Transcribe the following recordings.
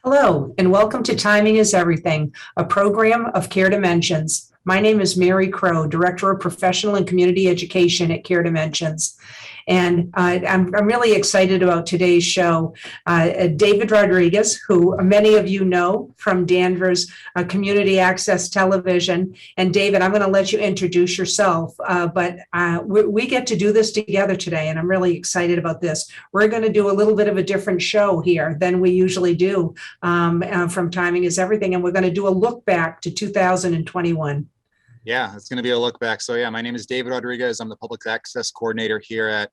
Hello, and welcome to Timing is Everything, a program of Care Dimensions. My name is Mary Crowe, Director of Professional and Community Education at Care Dimensions. And I'm really excited about today's show. David Rodriquez, who many of you know from Danvers Community Access Television. And David, I'm going to let you introduce yourself, but we get to do this together today, and I'm really excited about this. We're going to do a little bit of a different show here than we usually do from Timing is Everything, and we're going to do a look back to 2021. Yeah, it's going to be a look back. So yeah, my name is David Rodriquez. I'm the public access coordinator here at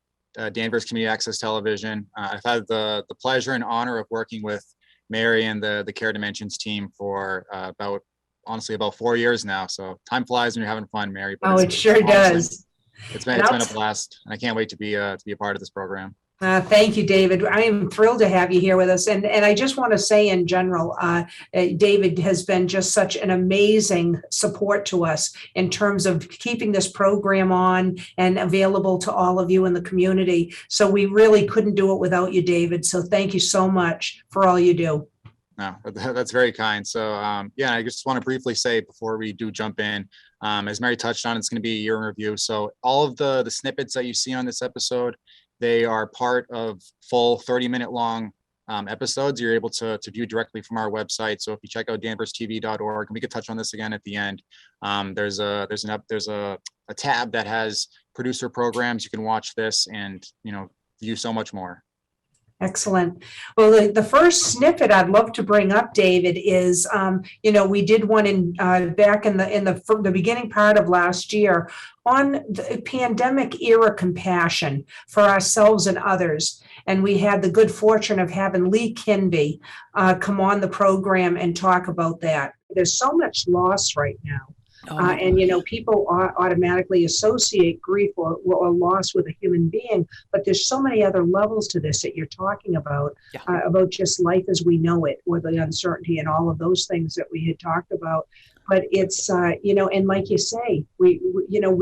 Danvers Community Access Television. I've had the pleasure and honor of working with Mary and the Care Dimensions team for about 4 years now. So time flies when you're having fun, Mary. But it sure does. It's been a blast, and I can't wait to be a part of this program. Thank you, David. I am thrilled to have you here with us. And I just want to say in general, David has been just such an amazing support to us in terms of keeping this program on and available to all of you in the community. So we really couldn't do it without you, David. So thank you so much for all you do. No, that's very kind. So yeah, I just want to briefly say before we do jump in, as Mary touched on, it's going to be a year in review. So all of the snippets that you see on this episode, they are part of full 30-minute long episodes you're able to view directly from our website. So if you check out danverstv.org, and we could touch on this again at the end, there's a tab that has producer programs. You can watch this and view so much more. Excellent. Well, the first snippet I'd love to bring up, David, is we did one in back in the beginning part of last year on the pandemic era compassion for ourselves and others, and we had the good fortune of having Lee Kinby come on the program and talk about that. There's so much loss right now. And people automatically associate grief or loss with a human being, but there's so many other levels to this that you're talking about, about just life as we know it, or the uncertainty and all of those things that we had talked about. But it's and like you say, we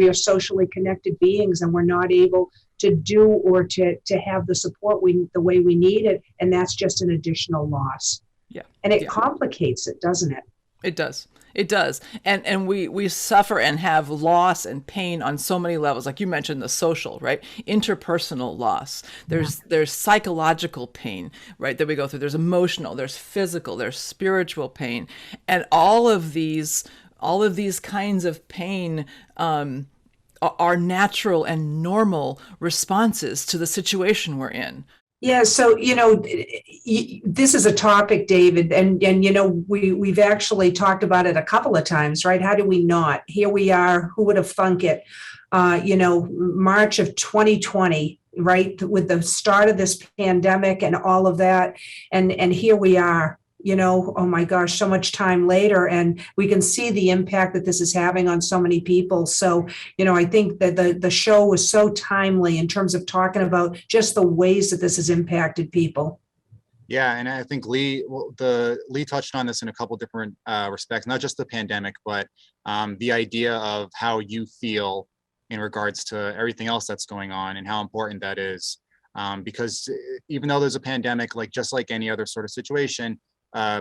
are socially connected beings, and we're not able to do or to have the support the way we need it, and that's just an additional loss. Yeah, and it complicates it, doesn't it? It does. It does. And we suffer and have loss and pain on so many levels. Like you mentioned, the social, right? Interpersonal loss. There's psychological pain, right, that we go through. There's emotional, there's physical, there's spiritual pain. And all of these kinds of pain are natural and normal responses to the situation we're in. Yeah, so this is a topic, David, and we've actually talked about it a couple of times, right? How do we not? Here we are. Who would have thunk it? March of 2020, right, with the start of this pandemic and all of that, and here we are. Oh my gosh, so much time later, and we can see the impact that this is having on so many people. So, I think that the show was so timely in terms of talking about just the ways that this has impacted people. Yeah, and I think Lee touched on this in a couple different respects, not just the pandemic, but the idea of how you feel in regards to everything else that's going on and how important that is. Because even though there's a pandemic, just like any other sort of situation,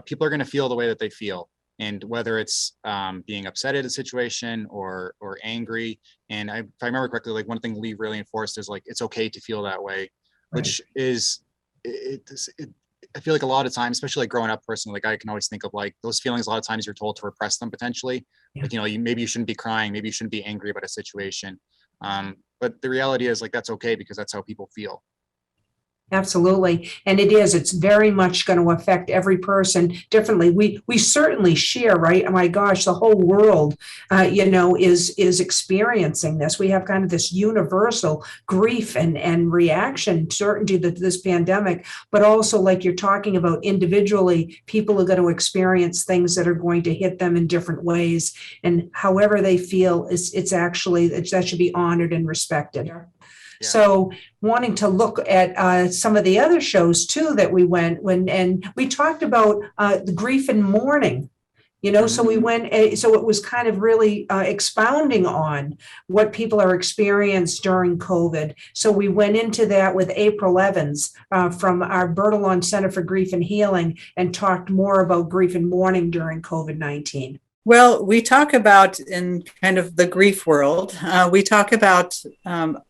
people are going to feel the way that they feel, and whether it's being upset at a situation or angry. And if I remember correctly, one thing Lee really enforced is it's okay to feel that way, which is I feel like a lot of times, especially growing up personally, I can always think of those feelings. A lot of times you're told to repress them potentially. Yeah. Maybe you shouldn't be crying, maybe you shouldn't be angry about a situation. But the reality is that's okay, because that's how people feel. Absolutely. And it's very much going to affect every person differently. We certainly share, right? Oh my gosh, the whole world, is experiencing this. We have kind of this universal grief and reaction certainty to this pandemic, but also like you're talking about individually, people are going to experience things that are going to hit them in different ways. And however they feel, that should be honored and respected. Yeah. Yeah. So wanting to look at some of the other shows too that we went and we talked about the grief and mourning, So we went, so it was kind of really expounding on what people are experiencing during COVID. So we went into that with April Evans from our Bertillon Center for Grief and Healing and talked more about grief and mourning during COVID-19. Well, we talk about in kind of the grief world, we talk about the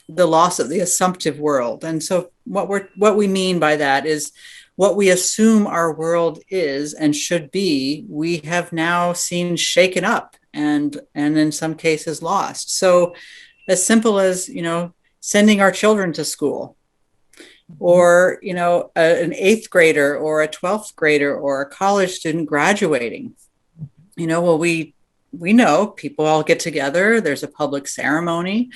loss of the assumptive world. And so what we mean by that is what we assume our world is and should be, we have now seen shaken up and in some cases lost. So as simple as, sending our children to school, or, an 8th grader or a 12th grader or a college student graduating. We know people all get together. There's a public ceremony.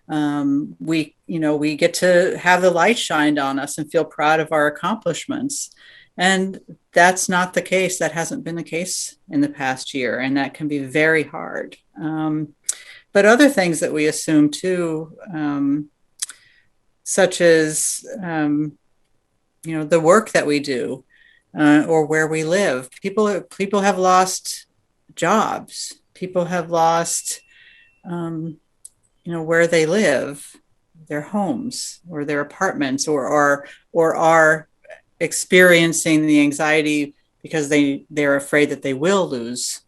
We get to have the light shined on us and feel proud of our accomplishments. And that's not the case. That hasn't been the case in the past year. And that can be very hard. But other things that we assume too, such as, the work that we do or where we live. People have lost jobs. People have lost, where they live, their homes or their apartments, or are experiencing the anxiety because they're afraid that they will lose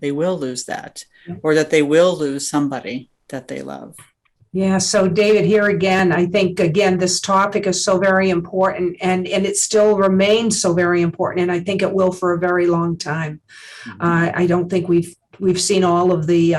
that, or that they will lose somebody that they love. Yeah. So David, here again, I think, this topic is so very important and it still remains so very important. And I think it will for a very long time. I don't think we've seen all of the,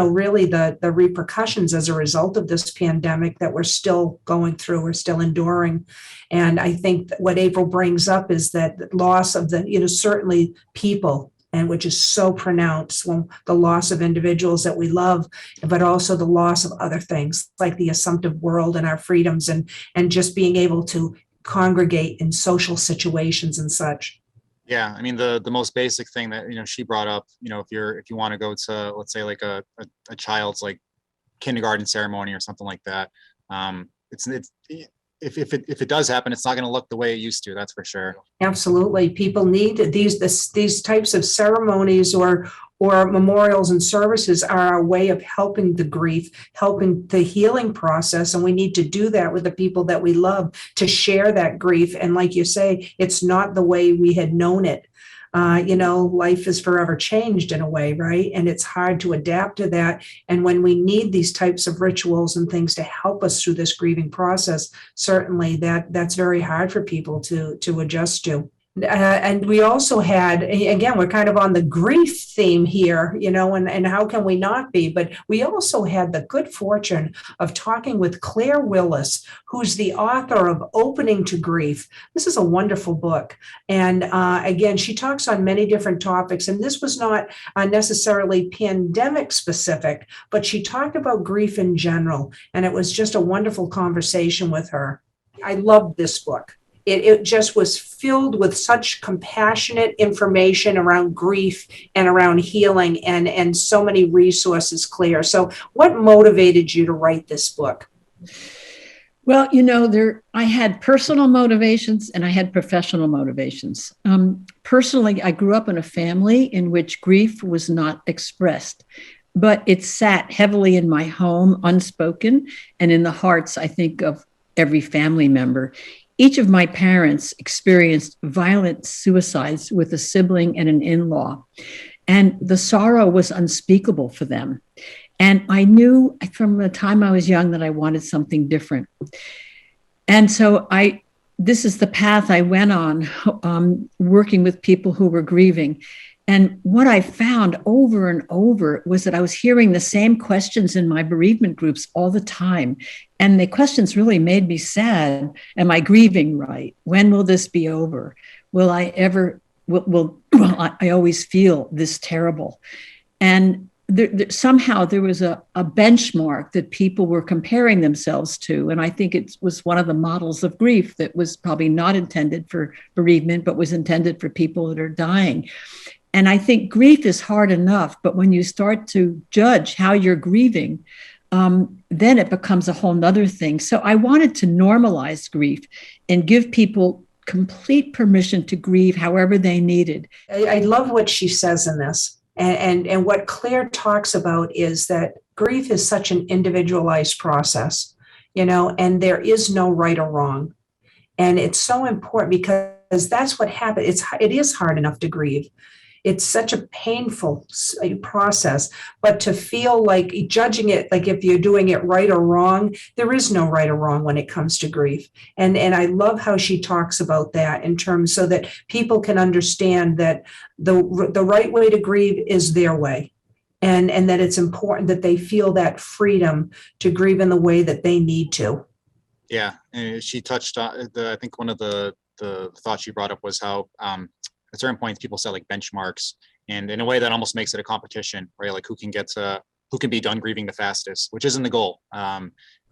really the repercussions as a result of this pandemic that we're still going through, we're still enduring. And I think that what April brings up is that loss of the, certainly people, and which is so pronounced, when the loss of individuals that we love, but also the loss of other things like the assumptive world and our freedoms and just being able to congregate in social situations and such. Yeah, I mean the most basic thing that she brought up, if you want to go to, let's say, like a child's like kindergarten ceremony or something like that, it's if it does happen, it's not going to look the way it used to. That's for sure. Absolutely, people need these types of ceremonies or memorials and services are a way of helping the grief, helping the healing process. And we need to do that with the people that we love, to share that grief. And like you say, it's not the way we had known it. Life is forever changed in a way, right? And it's hard to adapt to that. And when we need these types of rituals and things to help us through this grieving process, certainly that's very hard for people to adjust to. And we also had, again, we're kind of on the grief theme here, and how can we not be? But we also had the good fortune of talking with Claire Willis, who's the author of Opening to Grief. This is a wonderful book. And again, she talks on many different topics. And this was not necessarily pandemic specific, but she talked about grief in general. And it was just a wonderful conversation with her. I loved this book. It just was filled with such compassionate information around grief and around healing and so many resources, Claire. So what motivated you to write this book? Well, I had personal motivations and I had professional motivations. Personally, I grew up in a family in which grief was not expressed, but it sat heavily in my home, unspoken, and in the hearts, I think, of every family member. Each of my parents experienced violent suicides with a sibling and an in-law, and the sorrow was unspeakable for them. And I knew from the time I was young that I wanted something different. And so this is the path I went on, working with people who were grieving. And what I found over and over was that I was hearing the same questions in my bereavement groups all the time. And the questions really made me sad. Am I grieving right? When will this be over? Will I ever, I always feel this terrible. And somehow there was a benchmark that people were comparing themselves to. And I think it was one of the models of grief that was probably not intended for bereavement, but was intended for people that are dying. And I think grief is hard enough, but when you start to judge how you're grieving, then it becomes a whole nother thing. So I wanted to normalize grief and give people complete permission to grieve however they needed. I love what she says in this. And what Claire talks about is that grief is such an individualized process, and there is no right or wrong. And it's so important because that's what happens. It is hard enough to grieve. It's such a painful process, but to feel like judging it, like if you're doing it right or wrong, there is no right or wrong when it comes to grief. And I love how she talks about that in terms so that people can understand that the right way to grieve is their way. And that it's important that they feel that freedom to grieve in the way that they need to. Yeah, and she touched on I think one of the thoughts she brought up was how at certain points people set like benchmarks, and in a way that almost makes it a competition, right? Like who can be done grieving the fastest, which isn't the goal.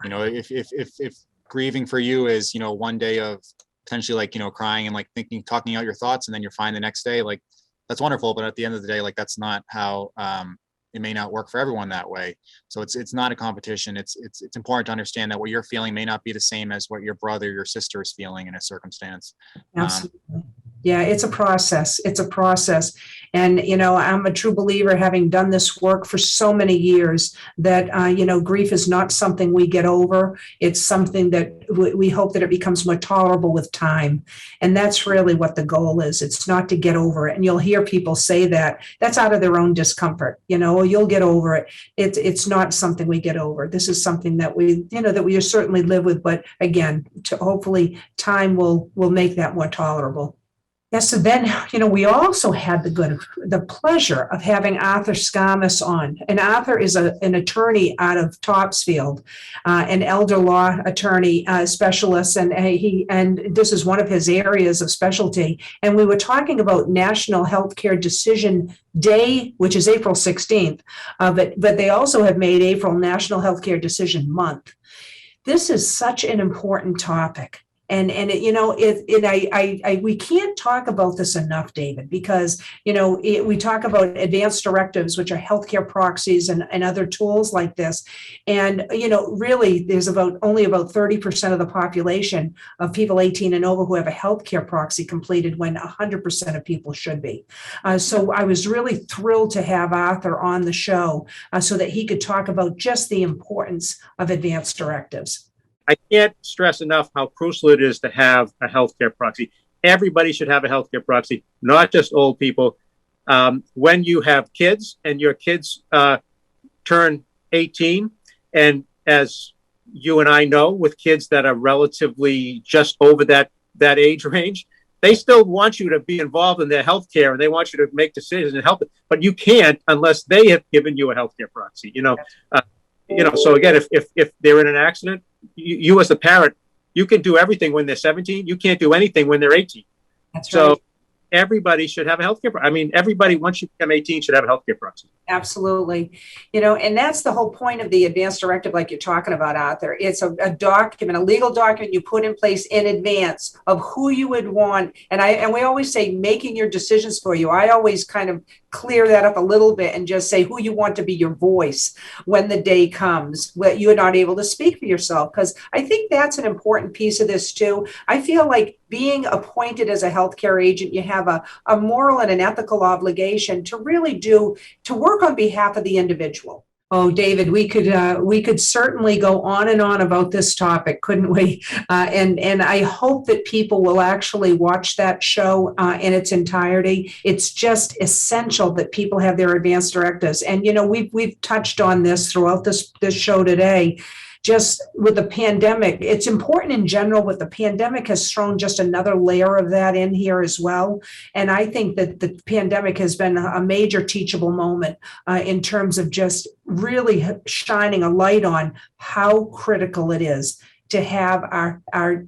If grieving for you is, one day of potentially like, crying and like talking out your thoughts, and then you're fine the next day, like that's wonderful. But at the end of the day, like that's not how it may not work for everyone that way. So it's not a competition. It's important to understand that what you're feeling may not be the same as what your brother, your sister is feeling in a circumstance. Absolutely. Yeah, it's a process. It's a process. And, I'm a true believer, having done this work for so many years, that, grief is not something we get over. It's something that we hope that it becomes more tolerable with time. And that's really what the goal is. It's not to get over it. And you'll hear people say that. That's out of their own discomfort. You'll get over it. It's not something we get over. This is something that we certainly live with. But again, hopefully time will make that more tolerable. Yeah, so then, we also had the pleasure of having Arthur Scamus on. And Arthur is an attorney out of Topsfield, an elder law attorney specialist, and this is one of his areas of specialty. And we were talking about National Healthcare Decision Day, which is April 16th, but they also have made April National Healthcare Decision Month. This is such an important topic. And we can't talk about this enough, David, because, we talk about advanced directives, which are healthcare proxies and other tools like this. And, really, there's only about 30% of the population of people 18 and over who have a healthcare proxy completed, when 100% of people should be. So I was really thrilled to have Arthur on the show so that he could talk about just the importance of advanced directives. I can't stress enough how crucial it is to have a healthcare proxy. Everybody should have a healthcare proxy, not just old people. When you have kids and your kids turn 18, and as you and I know, with kids that are relatively just over that age range, they still want you to be involved in their healthcare, and they want you to make decisions and help it. But you can't unless they have given you a healthcare proxy. So again, if they're in an accident, you as a parent, you can do everything when they're 17. You can't do anything when they're 18. That's right. So everybody should have a healthcare. Everybody, once you become 18, should have a healthcare proxy. Absolutely. And that's the whole point of the advanced directive, like you're talking about, Arthur. It's a document, a legal document you put in place in advance of who you would want. And we always say making your decisions for you. I always kind of clear that up a little bit and just say who you want to be your voice when the day comes where you're not able to speak for yourself. Because I think that's an important piece of this too. I feel like being appointed as a healthcare agent, you have a moral and an ethical obligation to really to work on behalf of the individual. Oh, David, we could certainly go on and on about this topic, couldn't we? And I hope that people will actually watch that show in its entirety. It's just essential that people have their advanced directives. And we've touched on this throughout this show today. Just with the pandemic, it's important in general, but the pandemic has thrown just another layer of that in here as well. And I think that the pandemic has been a major teachable moment in terms of just really shining a light on how critical it is to have our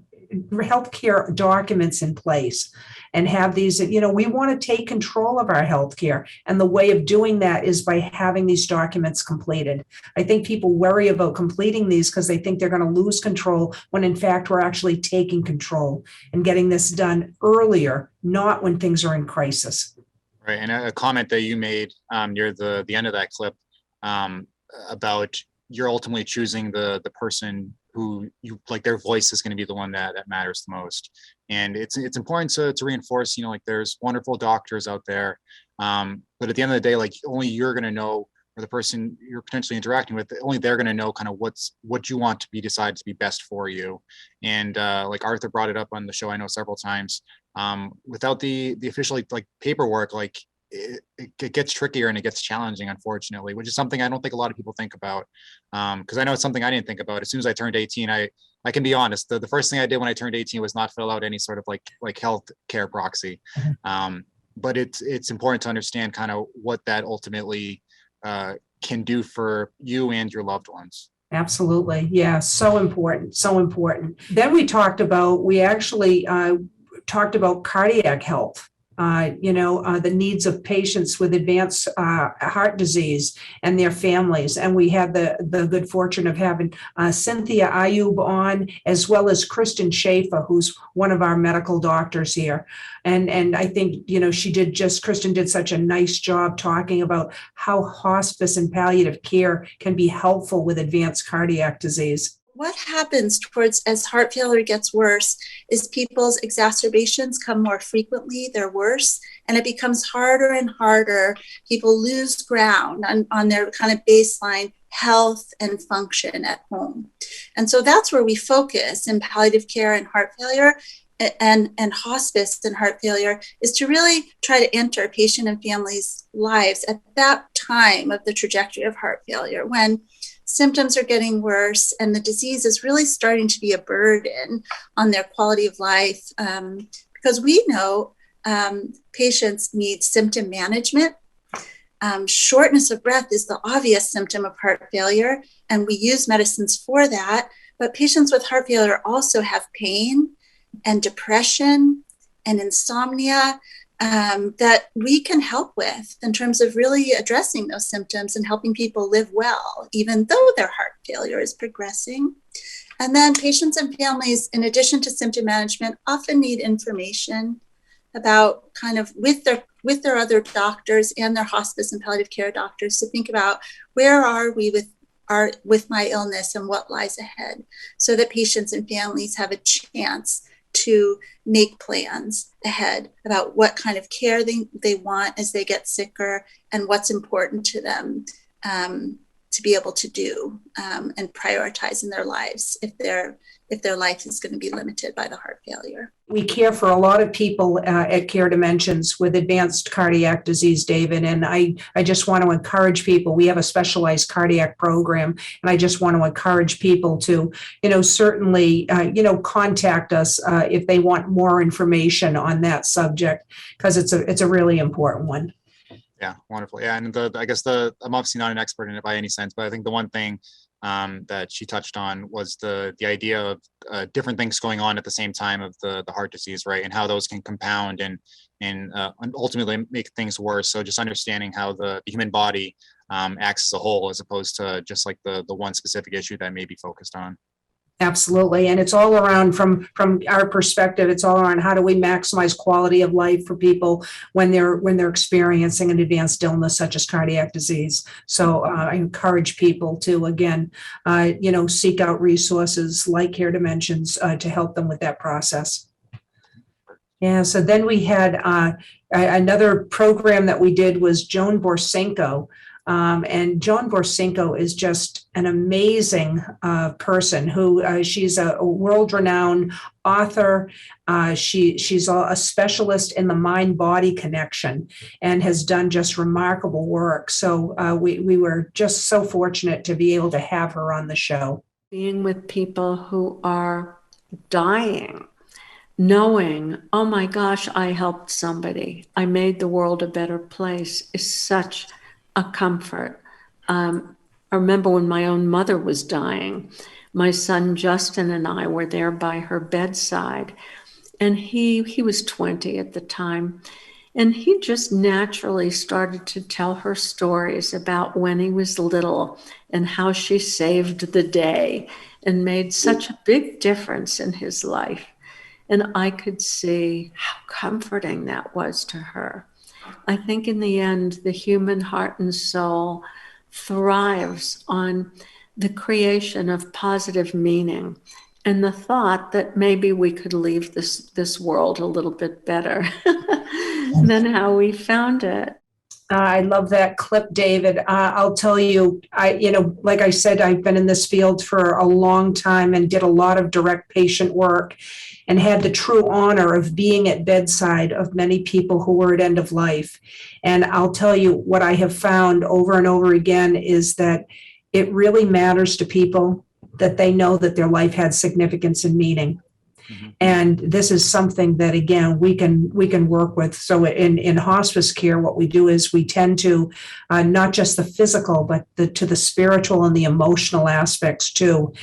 healthcare documents in place and have these, we want to take control of our healthcare. And the way of doing that is by having these documents completed. I think people worry about completing these because they think they're going to lose control, when in fact, we're actually taking control and getting this done earlier, not when things are in crisis. Right. And a comment that you made near the end of that clip about you're ultimately choosing the person who you like, their voice is going to be the one that matters the most. And it's important to reinforce, like there's wonderful doctors out there. But at the end of the day, like only you're going to know, or the person you're potentially interacting with, only they're going to know kind of what you want to be decided to be best for you. And like Arthur brought it up on the show, I know several times, without the official like paperwork, like it gets trickier and it gets challenging, unfortunately, which is something I don't think a lot of people think about. Because I know it's something I didn't think about. As soon as I turned 18, I can be honest, the first thing I did when I turned 18 was not fill out any sort of like health care proxy. But it's important to understand kind of what that ultimately can do for you and your loved ones. Absolutely. Yeah. So important. So important. Then we actually talked about cardiac health. The needs of patients with advanced heart disease and their families. And we had the good fortune of having Cynthia Ayub on, as well as Kristen Schaefer, who's one of our medical doctors here. And I think, Kristen did such a nice job talking about how hospice and palliative care can be helpful with advanced cardiac disease. What happens as heart failure gets worse is people's exacerbations come more frequently, they're worse, and it becomes harder and harder. People lose ground on their kind of baseline health and function at home. And so that's where we focus in palliative care and heart failure and hospice and heart failure, is to really try to enter patient and families' lives at that time of the trajectory of heart failure, when symptoms are getting worse and the disease is really starting to be a burden on their quality of life. Because we know patients need symptom management. Shortness of breath is the obvious symptom of heart failure, and we use medicines for that. But patients with heart failure also have pain and depression and insomnia that we can help with in terms of really addressing those symptoms and helping people live well, even though their heart failure is progressing. And then patients and families, in addition to symptom management, often need information about kind of with their other doctors and their hospice and palliative care doctors to think about where are we with my illness and what lies ahead, so that patients and families have a chance to make plans ahead about what kind of care they want as they get sicker and what's important to them to be able to do and prioritize in their lives if their life is going to be limited by the heart failure. We care for a lot of people at Care Dimensions with advanced cardiac disease, David, and I just want to encourage people. We have a specialized cardiac program, and I just want to encourage people to, certainly, contact us if they want more information on that subject, because it's a really important one. Yeah, wonderful. Yeah, and I'm obviously not an expert in it by any sense, but I think the one thing that she touched on was the idea of different things going on at the same time of the heart disease, right? And how those can compound and ultimately make things worse. So just understanding how the human body acts as a whole, as opposed to just like the one specific issue that may be focused on. Absolutely. And it's all around, from our perspective, it's all around how do we maximize quality of life for people when they're experiencing an advanced illness such as cardiac disease. So I encourage people to, again, seek out resources like Care Dimensions to help them with that process. Yeah, so then we had another program that we did was Joan Borsenko. And Joan Borsenko is just an amazing person who she's a world-renowned author. She's a specialist in the mind-body connection and has done just remarkable work. So we were just so fortunate to be able to have her on the show. Being with people who are dying, knowing, oh my gosh, I helped somebody, I made the world a better place, is such a comfort. I remember when my own mother was dying, my son Justin and I were there by her bedside, and he was 20 at the time, and he just naturally started to tell her stories about when he was little and how she saved the day and made such a big difference in his life. And I could see how comforting that was to her. I think in the end, the human heart and soul thrives on the creation of positive meaning, and the thought that maybe we could leave this world a little bit better than how we found it. I love that clip, David. I'll tell you, like I said, I've been in this field for a long time and did a lot of direct patient work and had the true honor of being at bedside of many people who were at end of life. And I'll tell you what I have found over and over again is that it really matters to people that they know that their life had significance and meaning. Mm-hmm. And this is something that, again, we can work with. So in hospice care, what we do is we tend to not just the physical, but to the spiritual and the emotional aspects too.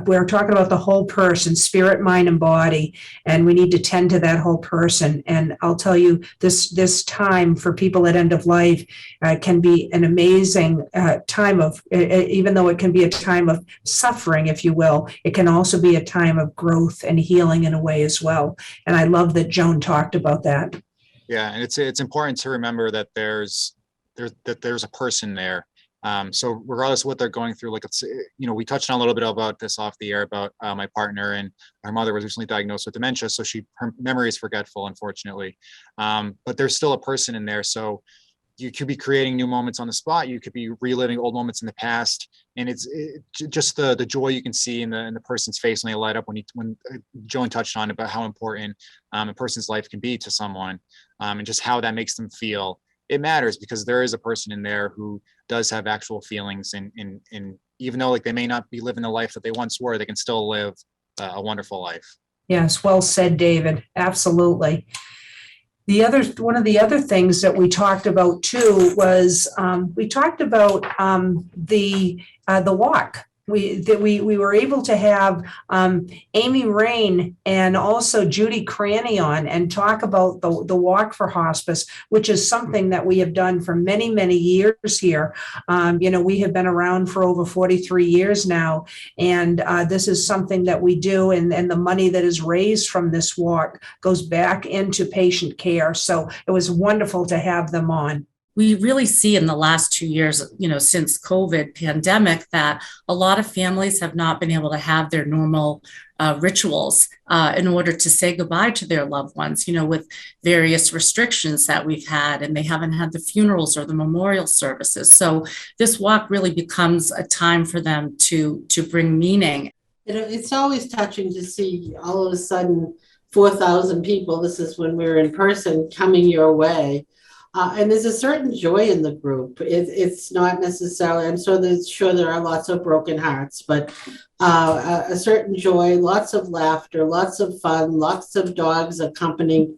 We're talking about the whole person, spirit, mind, and body, and we need to tend to that whole person. And I'll tell you, this time for people at end of life can be an amazing time of, even though it can be a time of suffering, if you will, it can also be a time of growth and healing in a way as well. And I love that Joan talked about that. Yeah, and it's important to remember that there's a person there. So regardless of what they're going through, like it's, we touched on a little bit about this off the air about my partner, and her mother was recently diagnosed with dementia, so her memory is forgetful, unfortunately. But there's still a person in there, so you could be creating new moments on the spot. You could be reliving old moments in the past, and it's just the joy you can see in the person's face when they light up. When Joan touched on about how important a person's life can be to someone, and just how that makes them feel. It matters because there is a person in there who does have actual feelings, and even though like they may not be living the life that they once were, they can still live a wonderful life. Yes, well said, David. Absolutely. One of the other things that we talked about too was we talked about the walk. We were able to have Amy Rain and also Judy Cranny on and talk about the walk for hospice, which is something that we have done for many, many years here. We have been around for over 43 years now, and this is something that we do, and the money that is raised from this walk goes back into patient care. So it was wonderful to have them on. We really see in the last 2 years, since COVID pandemic, that a lot of families have not been able to have their normal rituals in order to say goodbye to their loved ones, with various restrictions that we've had, and they haven't had the funerals or the memorial services. So this walk really becomes a time for them to bring meaning. It's always touching to see all of a sudden 4,000 people, this is when we're in person, coming your way. And there's a certain joy in the group. It's not necessarily, I'm sure there are lots of broken hearts, but a certain joy, lots of laughter, lots of fun, lots of dogs accompanying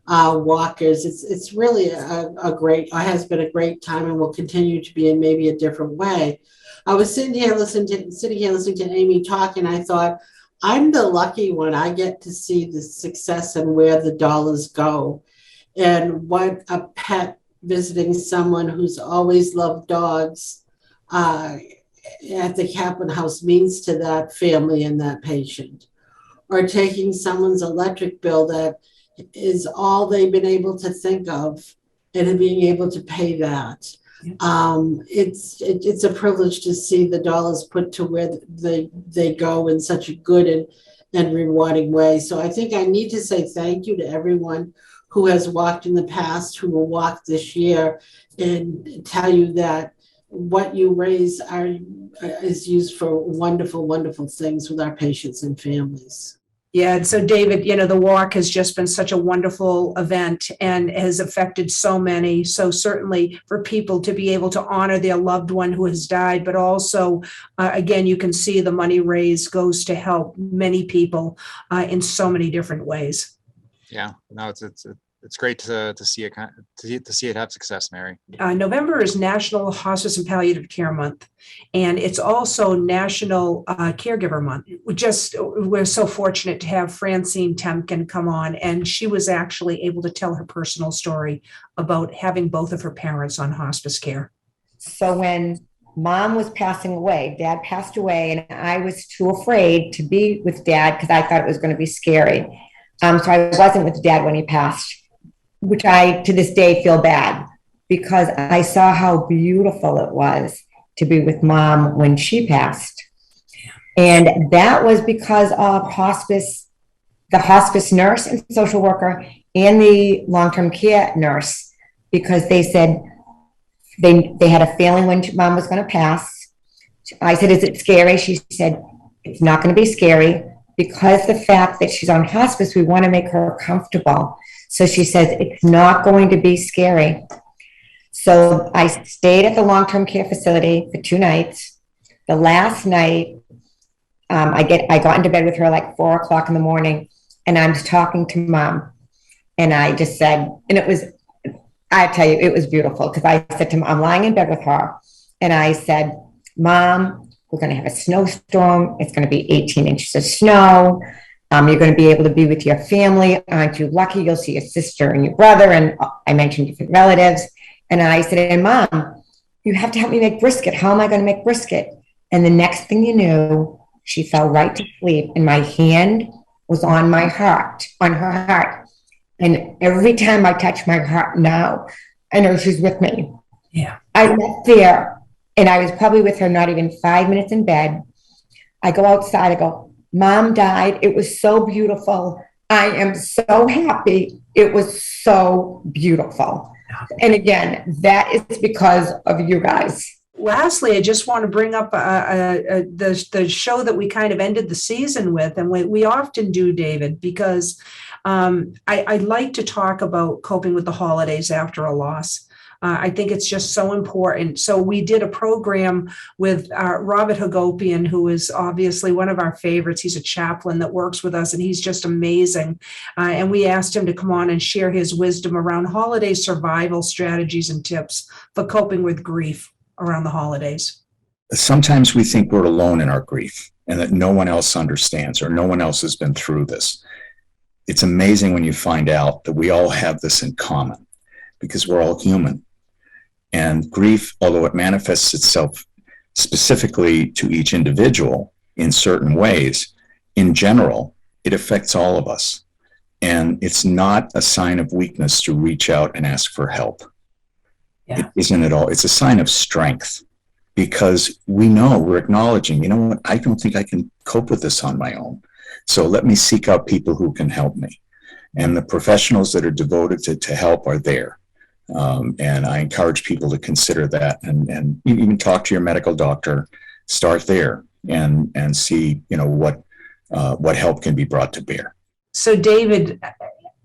walkers. It's really has been a great time and will continue to be in maybe a different way. I was sitting here listening to Amy talk, and I thought, I'm the lucky one. I get to see the success and where the dollars go. And what a pet visiting someone who's always loved dogs at the Kaplan House means to that family and that patient. Or taking someone's electric bill that is all they've been able to think of and being able to pay that. It's a privilege to see the dollars put to where they go in such a good and rewarding way. So I think I need to say thank you to everyone who has walked in the past, who will walk this year, and tell you that what you raise is used for wonderful, wonderful things with our patients and families. Yeah, and so David, the walk has just been such a wonderful event and has affected so many. So certainly for people to be able to honor their loved one who has died, but also, again, you can see the money raised goes to help many people in so many different ways. Yeah, no, it's great to see it have success, Mary. November is National Hospice and Palliative Care Month, and it's also National Caregiver Month. We're so fortunate to have Francine Temkin come on, and she was actually able to tell her personal story about having both of her parents on hospice care. So when Mom was passing away, Dad passed away, and I was too afraid to be with Dad because I thought it was going to be scary. So I wasn't with Dad when he passed, which I, to this day, feel bad because I saw how beautiful it was. to be with mom when she passed. And that was because of hospice, the hospice nurse and social worker and the long-term care nurse, because they said they had a feeling when mom was going to pass. I said, is it scary? She said, it's not going to be scary, because the fact that she's on hospice, we want to make her comfortable. So she says, it's not going to be scary. So I stayed at the long-term care facility for 2 nights. The last night, I got into bed with her like 4 o'clock in the morning, and I'm talking to mom. And I just said, and it was, I tell you, it was beautiful, because I said to mom, I'm lying in bed with her, and I said, Mom, we're going to have a snowstorm. It's going to be 18 inches of snow. You're going to be able to be with your family. Aren't you lucky? You'll see your sister and your brother. And I mentioned different relatives. And I said, and Mom, you have to help me make brisket. How am I going to make brisket? And the next thing you knew, she fell right to sleep, and my hand was on my heart, on her heart. And every time I touch my heart now, I know she's with me. Yeah. I went there, and I was probably with her not even 5 minutes in bed. I go outside, I go, Mom died. It was so beautiful. I am so happy. It was so beautiful. And again, that is because of you guys. Lastly, I just want to bring up the show that we kind of ended the season with, and we often do, David, because I like to talk about coping with the holidays after a loss. I think it's just so important. So we did a program with Robert Hagopian, who is obviously one of our favorites. He's a chaplain that works with us, and he's just amazing. And we asked him to come on and share his wisdom around holiday survival strategies and tips for coping with grief around the holidays. Sometimes we think we're alone in our grief and that no one else understands or no one else has been through this. It's amazing when you find out that we all have this in common, because we're all human. And grief, although it manifests itself specifically to each individual in certain ways, in general, it affects all of us. And it's not a sign of weakness to reach out and ask for help. It isn't at all. It's a sign of strength, because we know, we're acknowledging, you know what, I don't think I can cope with this on my own. So let me seek out people who can help me. And the professionals that are devoted to help are there. And I encourage people to consider that, and even talk to your medical doctor. Start there and see, you know, what help can be brought to bear. So David,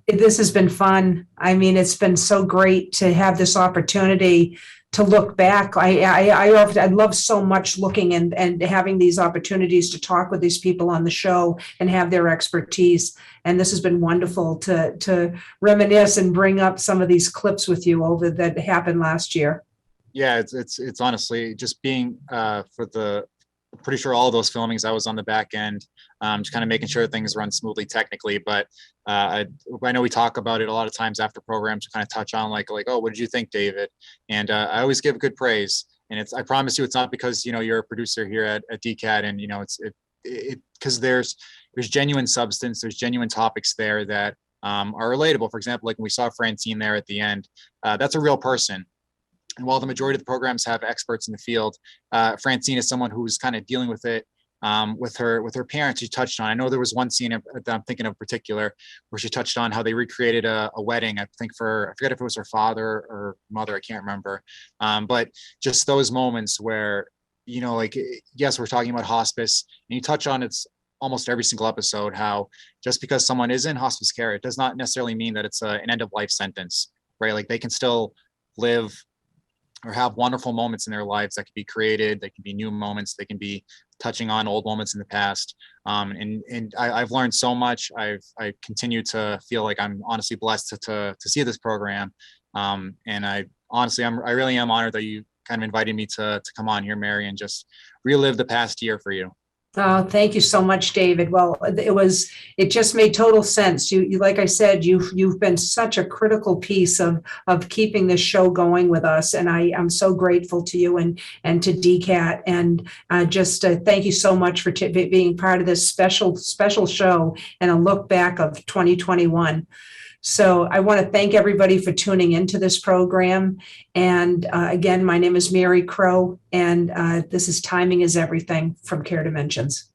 this has been fun. I mean, it's been so great to have this opportunity to look back. I love so much looking and having these opportunities to talk with these people on the show and have their expertise. And this has been wonderful to reminisce and bring up some of these clips with you over that happened last year. Yeah, it's honestly just being pretty sure all of those filmings, I was on the back end, just kind of making sure things run smoothly technically. But I know we talk about it a lot of times after programs to kind of touch on like, oh, what did you think, David? And I always give good praise. And I promise you, it's not because, you know, you're a producer here at DCAT, and, you know, it's because there's genuine substance, there's genuine topics there that are relatable. For example, like when we saw Francine there at the end, that's a real person. And while the majority of the programs have experts in the field, Francine is someone who's kind of dealing with it with her parents. She touched on, I know there was one scene that I'm thinking of in particular where she touched on how they recreated a wedding, I think I forget if it was her father or mother, I can't remember. But just those moments where, you know, like, yes, we're talking about hospice, and you touch on it's almost every single episode, how just because someone is in hospice care, it does not necessarily mean that it's an end of life sentence, right? Like they can still live or have wonderful moments in their lives that can be created. They can be new moments. They can be touching on old moments in the past. And I've learned so much. I continue to feel like I'm honestly blessed to see this program. And I really am honored that you kind of invited me to come on here, Mary, and just relive the past year for you. Oh, thank you so much, David. Well, it just made total sense. You like I said, you've been such a critical piece of keeping this show going with us. And I'm so grateful to you and to DCAT. And just thank you so much for being part of this special show and a look back of 2021. So I want to thank everybody for tuning into this program. And again, my name is Mary Crowe, and this is Timing is Everything from Care Dimensions.